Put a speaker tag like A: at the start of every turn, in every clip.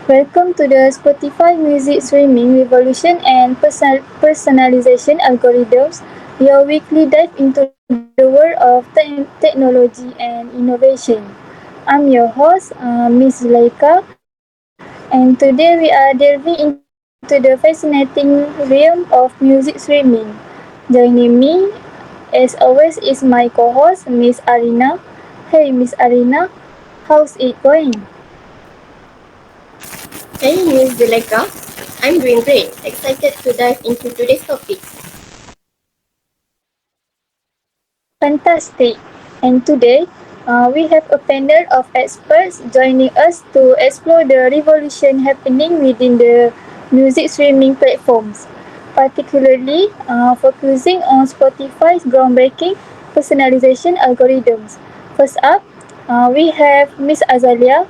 A: Welcome to the Spotify Music Streaming Revolution and Personalization Algorithms, your weekly dive into the world of technology and innovation. I'm your host, Miss Zuleika, and today we are delving into the fascinating realm of music streaming. Joining me, as always, is my co-host, Miss Arina. Hey, Miss Arina, how's it going?
B: Hey, Miss Zuleika. I'm doing great. Excited to dive into today's topic.
A: Fantastic! And today, we have a panel of experts joining us to explore the revolution happening within the music streaming platforms, particularly focusing on Spotify's groundbreaking personalization algorithms. First up, we have Miss Azalia.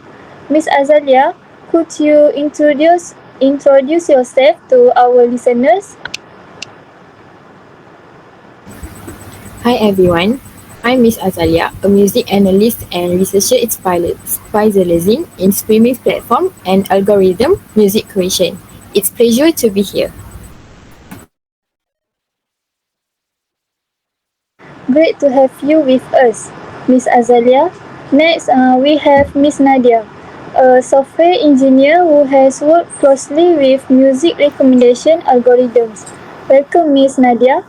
A: Miss Azalia, could you introduce yourself to our listeners?
C: Hi everyone, I'm Miss Azalia, a music analyst and researcher specializing in streaming platform and algorithm music creation. It's a pleasure to be here.
A: Great to have you with us, Miss Azalia. Next, we have Miss Nadia, a software engineer who has worked closely with music recommendation algorithms. Welcome, Miss Nadia.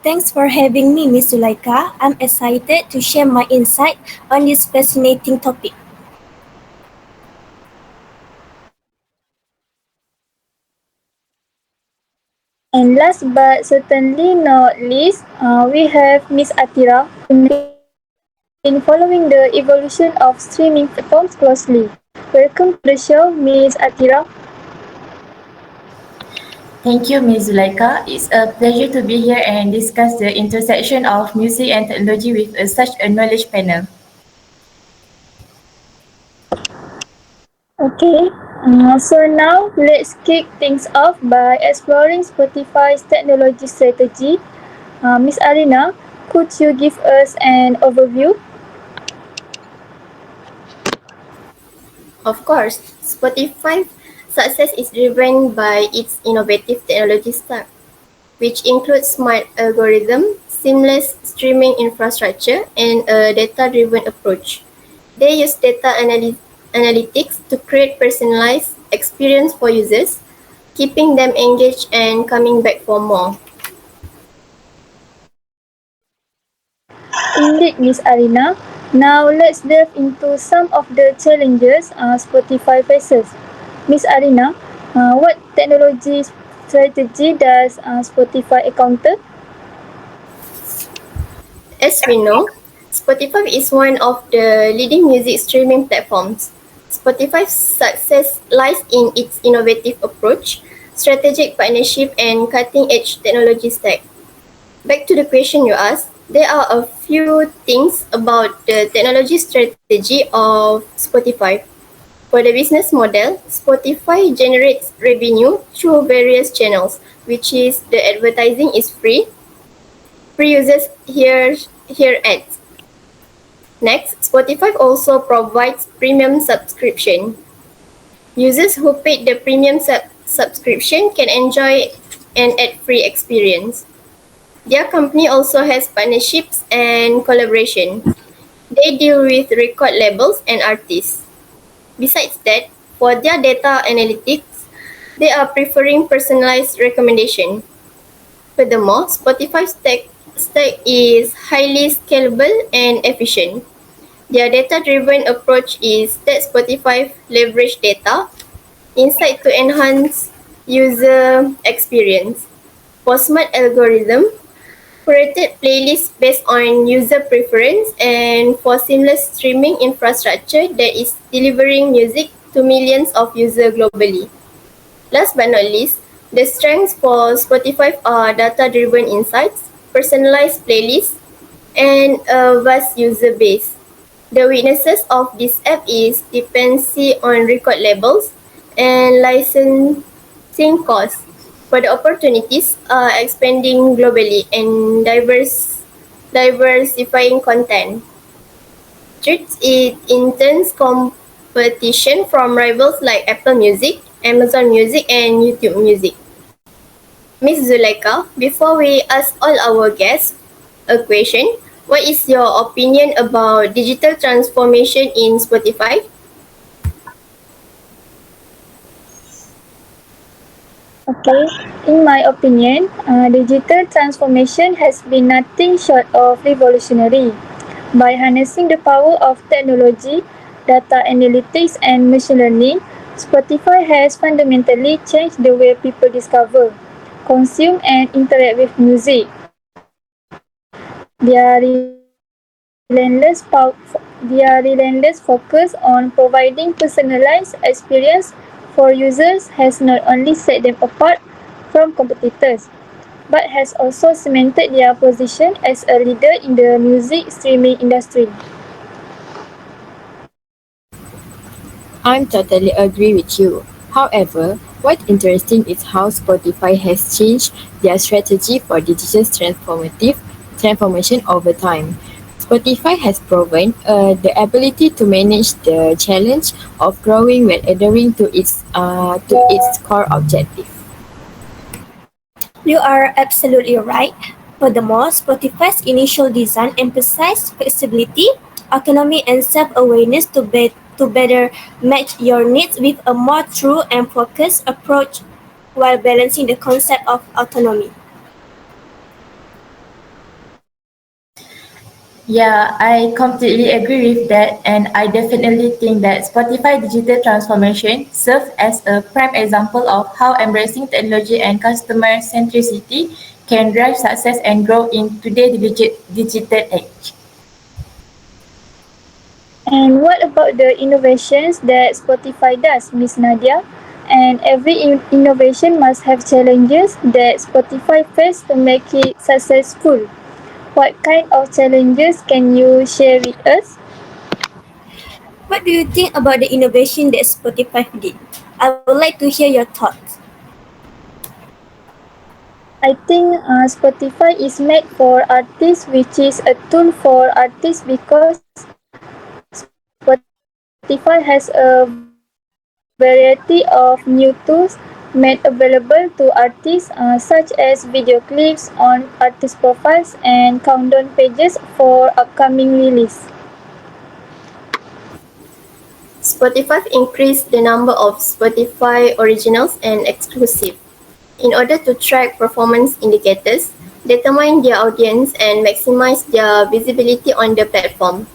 D: Thanks for having me, Miss Zuleika. I'm excited to share my insight on this fascinating topic.
A: And last but certainly not least, we have Miss Atira, been following the evolution of streaming platforms closely. Welcome to the show, Miss Atira.
E: Thank you, Ms. Zuleika. It's a pleasure to be here and discuss the intersection of music and technology with such a knowledge panel.
A: Okay, so now let's kick things off by exploring Spotify's technology strategy. Miss Arina, could you give us an overview?
B: Of course, Spotify's success is driven by its innovative technology stack, which includes smart algorithm, seamless streaming infrastructure, and a data-driven approach. They use analytics to create personalized experience for users, keeping them engaged and coming back for more.
A: Indeed, Miss Arina. Now let's delve into some of the challenges Spotify faces. Miss Arina, what technology strategy does Spotify encounter?
B: As we know, Spotify is one of the leading music streaming platforms. Spotify's success lies in its innovative approach, strategic partnership, and cutting edge technology stack. Back to the question you asked, there are a few things about the technology strategy of Spotify. For the business model, Spotify generates revenue through various channels, which is the advertising is free. Free users hear ads. Next, Spotify also provides premium subscription. Users who paid the premium subscription can enjoy an ad-free experience. Their company also has partnerships and collaboration. They deal with record labels and artists. Besides that, for their data analytics, they are preferring personalized recommendation. Furthermore, Spotify's stack is highly scalable and efficient. Their data-driven approach is that Spotify leverage data insight to enhance user experience. For smart algorithm, created playlists based on user preference and for seamless streaming infrastructure that is delivering music to millions of users globally. Last but not least, the strengths for Spotify are data-driven insights, personalized playlists, and a vast user base. The weaknesses of this app is dependency on record labels and licensing costs. But the opportunities are expanding globally and diversifying content. Treats it intense competition from rivals like Apple Music, Amazon Music, and YouTube Music. Miss Zuleika, before we ask all our guests a question, what is your opinion about digital transformation in Spotify?
A: Okay, in my opinion, digital transformation has been nothing short of revolutionary. By harnessing the power of technology, data analytics, and machine learning, Spotify has fundamentally changed the way people discover, consume, and interact with music. Their relentless focus on providing personalized experience for users has not only set them apart from competitors, but has also cemented their position as a leader in the music streaming industry.
C: I'm totally agree with you. However, what's interesting is how Spotify has changed their strategy for digital transformation over time. Spotify has proven the ability to manage the challenge of growing while adhering to its core objective.
D: You are absolutely right. Furthermore, Spotify's initial design emphasized flexibility, autonomy, and self-awareness to better match your needs with a more true and focused approach while balancing the concept of autonomy.
E: Yeah, I completely agree with that, and I definitely think that Spotify digital transformation serves as a prime example of how embracing technology and customer centricity can drive success and growth in today's digital age.
A: And what about the innovations that Spotify does, Miss Nadia? And every innovation must have challenges that Spotify faced to make it successful. What kind of challenges can you share with us?
D: What do you think about the innovation that Spotify did? I would like to hear your thoughts.
A: I think Spotify is made for artists, which is a tool for artists because Spotify has a variety of new tools made available to artists, such as video clips on artist profiles and countdown pages for upcoming release.
B: Spotify increased the number of Spotify originals and exclusive in order to track performance indicators, determine their audience, and maximize their visibility on the platform.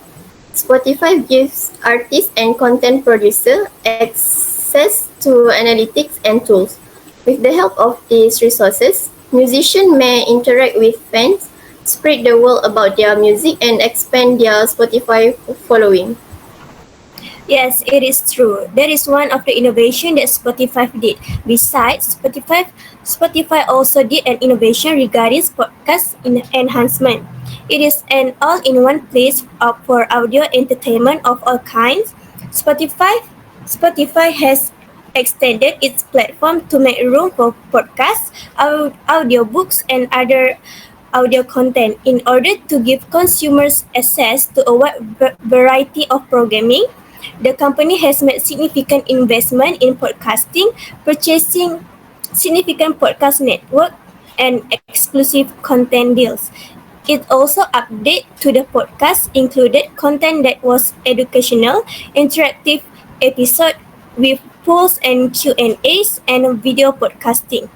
B: Spotify gives artists and content producers access to analytics and tools. With the help of these resources, musicians may interact with fans, spread the word about their music, and expand their Spotify following.
D: Yes, it is true. That is one of the innovation that Spotify did. Besides, Spotify also did an innovation regarding podcast enhancement. It is an all-in-one place for audio entertainment of all kinds. Spotify Spotify has extended its platform to make room for podcasts, audiobooks, and other audio content in order to give consumers access to a wide variety of programming. The company has made significant investment in podcasting, purchasing significant podcast network and exclusive content deals. It also updated to the podcast included content that was educational, interactive episode with polls and Q&As and video podcasting.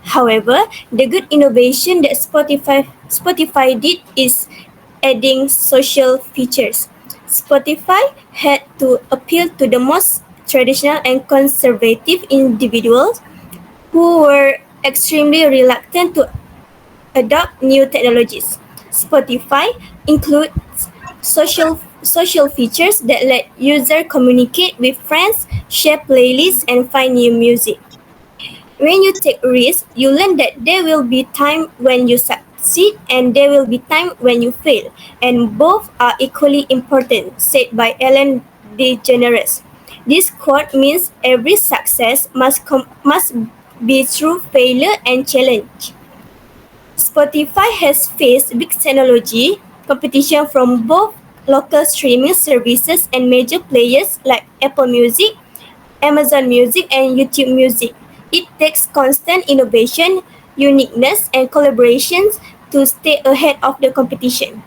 D: However, the good innovation that Spotify did is adding social features. Spotify had to appeal to the most traditional and conservative individuals who were extremely reluctant to adopt new technologies. Spotify includes social features that let users communicate with friends, share playlists, and find new music. When you take risks, you learn that there will be time when you succeed and there will be time when you fail, and both are equally important, said by Ellen DeGeneres. This quote means every success must be through failure and challenge. Spotify has faced big technology competition from both local streaming services and major players like Apple Music, Amazon Music, and YouTube Music. It takes constant innovation, uniqueness, and collaborations to stay ahead of the competition.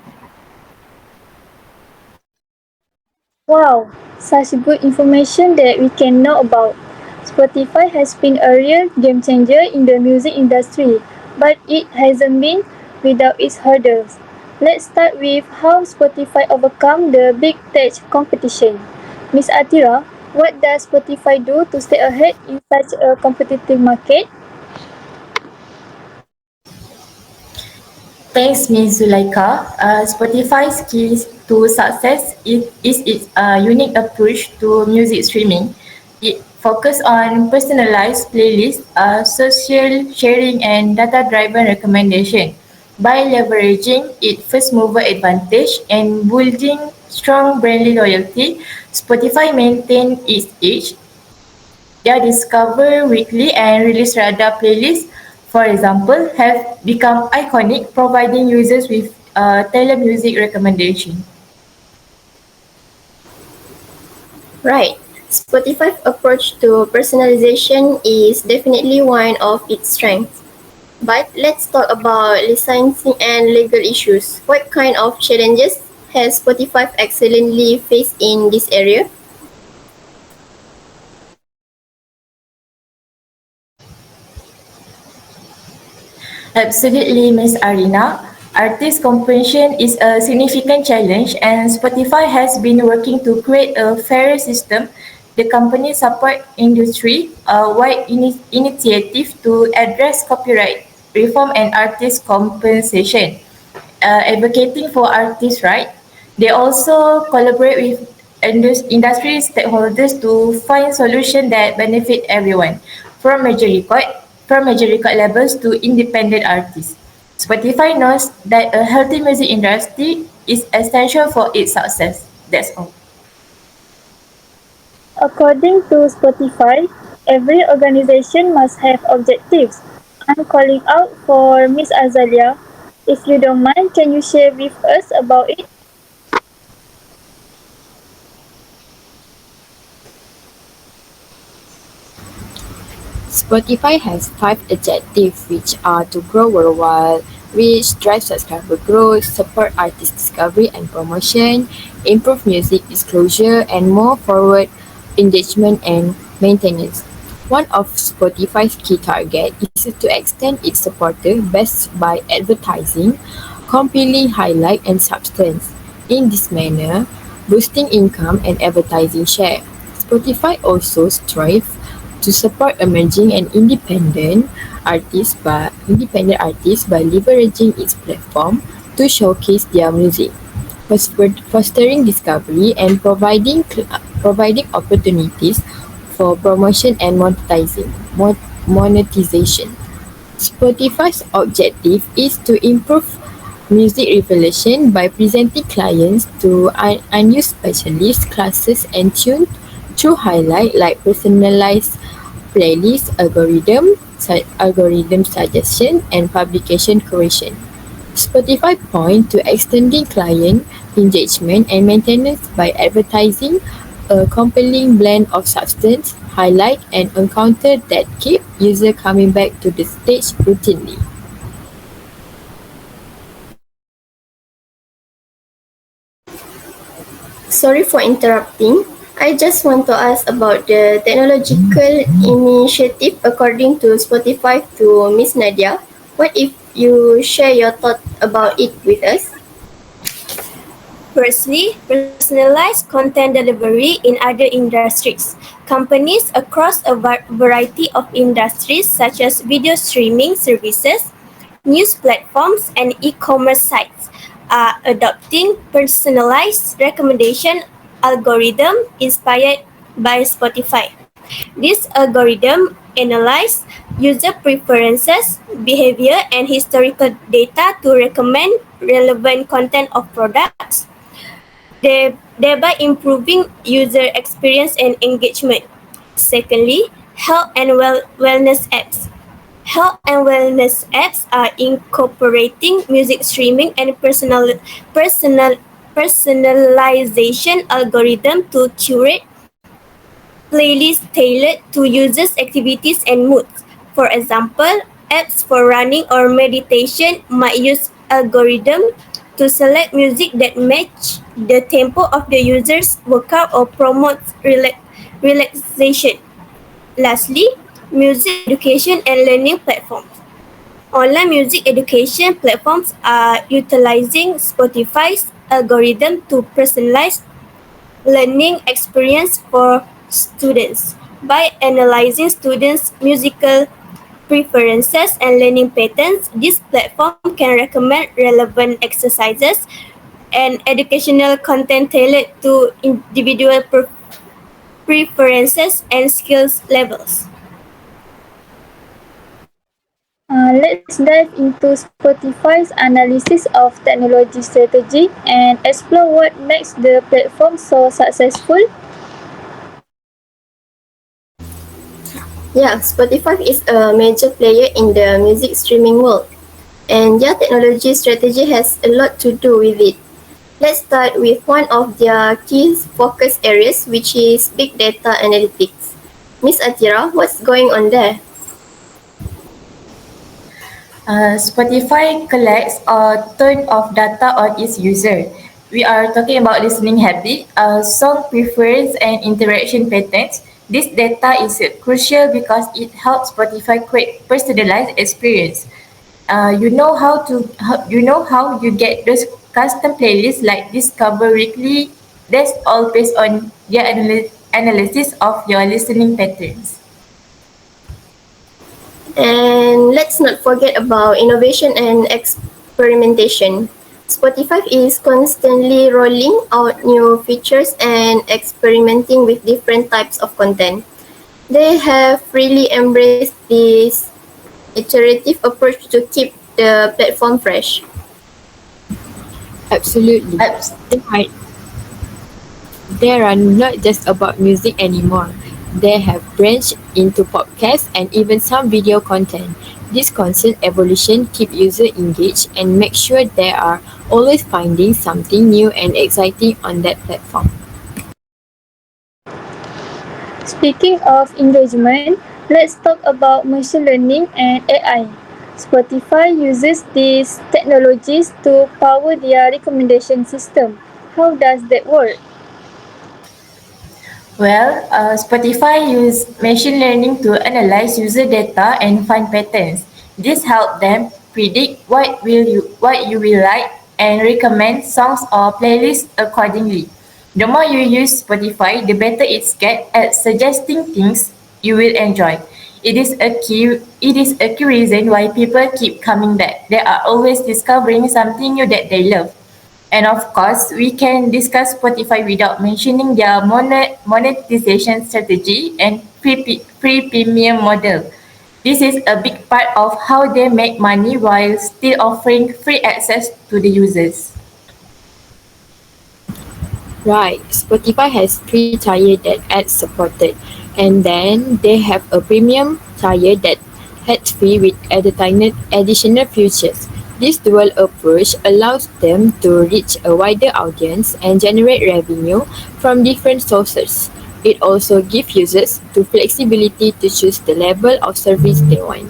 A: Wow, such good information that we can know about. Spotify has been a real game changer in the music industry, but it hasn't been without its hurdles. Let's start with how Spotify overcome the big tech competition. Miss Atira, what does Spotify do to stay ahead in such a competitive market?
E: Thanks, Ms. Zulaika. Spotify's key to success is its unique approach to music streaming. It focuses on personalized playlists, social sharing, and data-driven recommendation. By leveraging its first-mover advantage and building strong brand loyalty, Spotify maintains its edge. Their Discover Weekly and Release Radar playlists, for example, have become iconic, providing users with tailored music recommendation.
B: Right. Spotify's approach to personalization is definitely one of its strengths. But let's talk about licensing and legal issues. What kind of challenges has Spotify excellently faced in this area?
E: Absolutely, Ms. Arina. Artist compensation is a significant challenge, and Spotify has been working to create a fairer system. The company support industry wide initiative to address copyright reform and artist compensation, advocating for artists' rights. They also collaborate with industry stakeholders to find solutions that benefit everyone, from major record labels to independent artists. Spotify knows that a healthy music industry is essential for its success. That's all.
A: According to Spotify, every organization must have objectives. I'm calling out for Miss Azalia. If you don't mind, can you share with us about it?
C: Spotify has five objectives, which are to grow worldwide, reach, drive subscriber growth, support artist discovery and promotion, improve music disclosure, and more forward engagement and maintenance. One of Spotify's key targets is to extend its supporter base by advertising, compelling highlight and substance. In this manner, boosting income and advertising share. Spotify also strives to support emerging and independent artists by leveraging its platform to showcase their music, fostering discovery and providing opportunities for promotion and monetization. Spotify's objective is to improve music revelation by presenting clients to unused specialist classes and tuned through highlight like personalized playlist algorithm suggestion and publication curation. Spotify point to extending client engagement and maintenance by advertising a compelling blend of substance, highlight, and encounter that keep user coming back to the stage routinely.
B: Sorry for interrupting. I just want to ask about the technological initiative according to Spotify to Miss Nadia. What if you share your thought about it with us?
D: Firstly, personalized content delivery in other industries. Companies across a variety of industries such as video streaming services, news platforms, and e-commerce sites are adopting personalized recommendation algorithm inspired by Spotify. This algorithm analyzes user preferences, behavior, and historical data to recommend relevant content of products, thereby improving user experience and engagement. Secondly, health and wellness apps. Health and wellness apps are incorporating music streaming and personalization algorithm to curate playlists tailored to users' activities and moods. For example, apps for running or meditation might use algorithm to select music that match the tempo of the user's workout or promotes relaxation. Lastly, music education and learning platforms. Online music education platforms are utilizing Spotify's algorithm to personalize learning experience for students. By analyzing students' musical preferences and learning patterns, this platform can recommend relevant exercises and educational content tailored to individual preferences and skills levels.
A: Let's dive into Spotify's analysis of technology strategy and explore what makes the platform so successful.
B: Yeah, Spotify is a major player in the music streaming world, and their technology strategy has a lot to do with it. Let's start with one of their key focus areas, which is big data analytics. Miss Atira, what's going on there?
E: Spotify collects a ton of data on its user. We are talking about listening habit, song preference, and interaction patterns. This data is crucial because it helps Spotify create personalized experience. You know how you get those custom playlists like Discover Weekly. That's all based on their analysis of your listening patterns.
B: And let's not forget about innovation and experimentation. Spotify is constantly rolling out new features and experimenting with different types of content. They have really embraced this iterative approach to keep the platform fresh.
C: Absolutely.
E: Apps.
C: Right. They are not just about music anymore. They have branched into podcasts and even some video content. This constant evolution keeps users engaged and make sure they are always finding something new and exciting on that platform.
A: Speaking of engagement, let's talk about machine learning and AI. Spotify uses these technologies to power their recommendation system. How does that work?
E: Well, Spotify use machine learning to analyze user data and find patterns. This helps them predict what you will like and recommend songs or playlists accordingly. The more you use Spotify, the better it's get at suggesting things you will enjoy. It is a key reason why people keep coming back. They are always discovering something new that they love. And of course, we can discuss Spotify without mentioning their monetization strategy and free premium model. This is a big part of how they make money while still offering free access to the users.
C: Right, Spotify has free tier that adds supported, and then they have a premium tier that adds free with additional features. This dual approach allows them to reach a wider audience and generate revenue from different sources. It also gives users the flexibility to choose the level of service they want.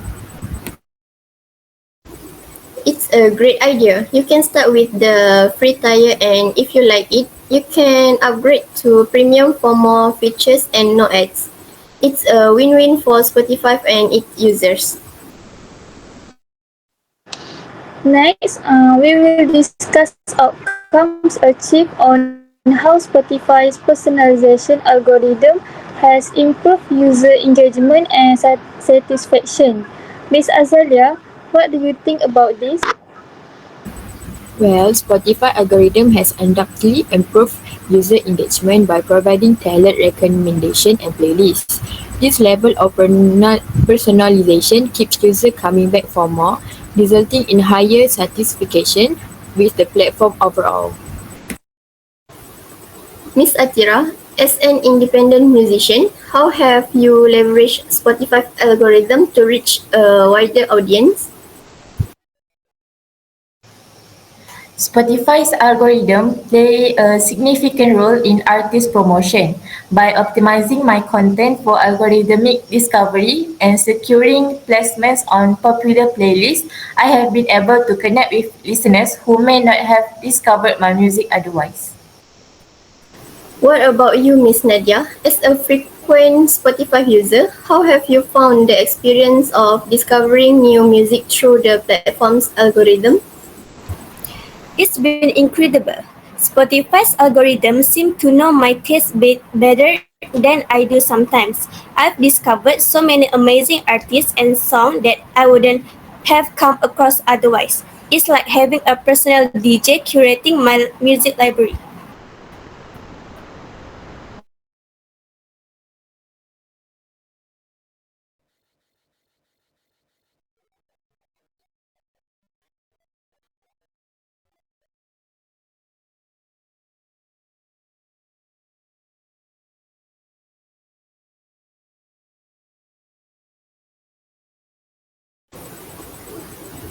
B: It's a great idea. You can start with the free tier, and if you like it, you can upgrade to premium for more features and no ads. It's a win-win for Spotify and its users.
A: Next, we will discuss outcomes achieved on how Spotify's personalization algorithm has improved user engagement and satisfaction. Miss Azalia, what do you think about this?
C: Well, Spotify algorithm has undoubtedly improved user engagement by providing tailored recommendation and playlists. This level of personalization keeps users coming back for more, resulting in higher satisfaction with the platform overall.
B: Miss Atira, as an independent musician, how have you leveraged Spotify algorithm to reach a wider audience?
E: Spotify's algorithm play a significant role in artist promotion by optimizing my content for algorithmic discovery and securing placements on popular playlists. I have been able to connect with listeners who may not have discovered my music otherwise.
B: What about you, Miss Nadia? As a frequent Spotify user, how have you found the experience of discovering new music through the platform's algorithm?
D: It's been incredible. Spotify's algorithm seems to know my taste better than I do sometimes. I've discovered so many amazing artists and songs that I wouldn't have come across otherwise. It's like having a personal DJ curating my music library.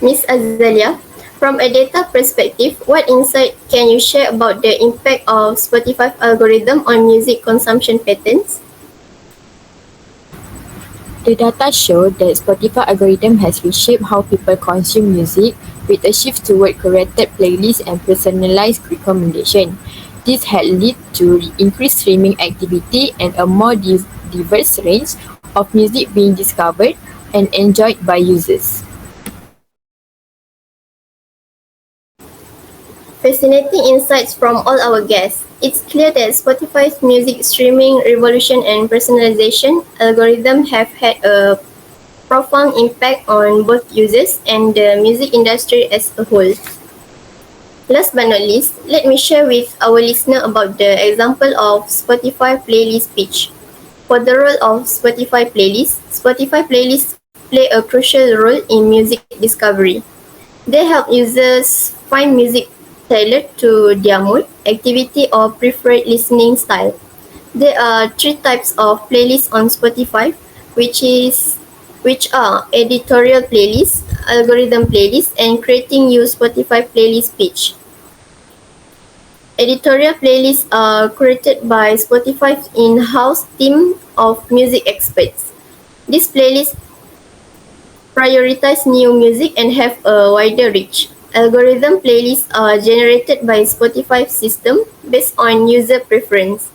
B: Miss Azalia, from a data perspective, what insight can you share about the impact of Spotify algorithm on music consumption patterns?
C: The data show that Spotify algorithm has reshaped how people consume music with a shift toward curated playlists and personalized recommendation. This had led to increased streaming activity and a more diverse range of music being discovered and enjoyed by users.
B: Fascinating insights from all our guests. It's clear that Spotify's music streaming revolution and personalization algorithm have had a profound impact on both users and the music industry as a whole. Last but not least, let me share with our listener about the example of Spotify playlist pitch. For the role of Spotify playlists play a crucial role in music discovery. They help users find music tailored to their mood, activity, or preferred listening style. There are three types of playlists on Spotify, which is which are editorial playlists, algorithm playlists, and creating your Spotify playlist page. Editorial playlists are created by Spotify's in-house team of music experts. These playlists prioritize new music and have a wider reach. Algorithm playlists are generated by Spotify's system based on user preference.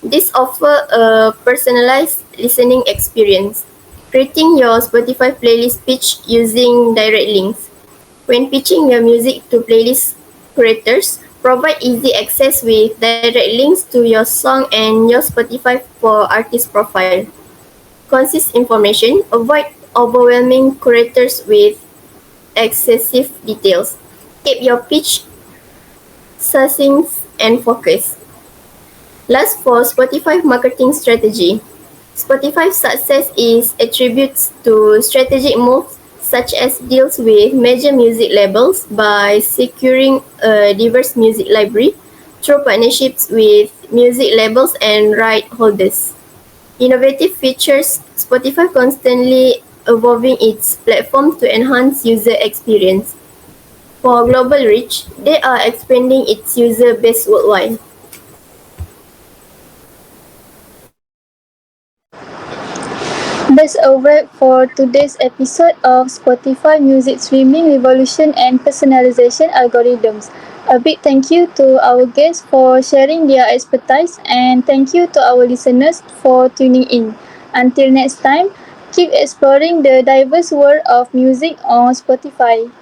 B: These offer a personalized listening experience. Creating your Spotify playlist pitch using direct links. When pitching your music to playlist creators, provide easy access with direct links to your song and your Spotify for artist profile. Concise information. Avoid overwhelming curators with excessive details. Keep your pitch succinct and focused. Last, for Spotify marketing strategy. Spotify's success is attributes to strategic moves such as deals with major music labels by securing a diverse music library through partnerships with music labels and right holders. Innovative features. Spotify constantly evolving its platform to enhance user experience. For global reach, they are expanding its user base worldwide.
A: That's a wrap for today's episode of Spotify Music Streaming Revolution and Personalization Algorithms. A big thank you to our guests for sharing their expertise, and thank you to our listeners for tuning in. Until next time, keep exploring the diverse world of music on Spotify.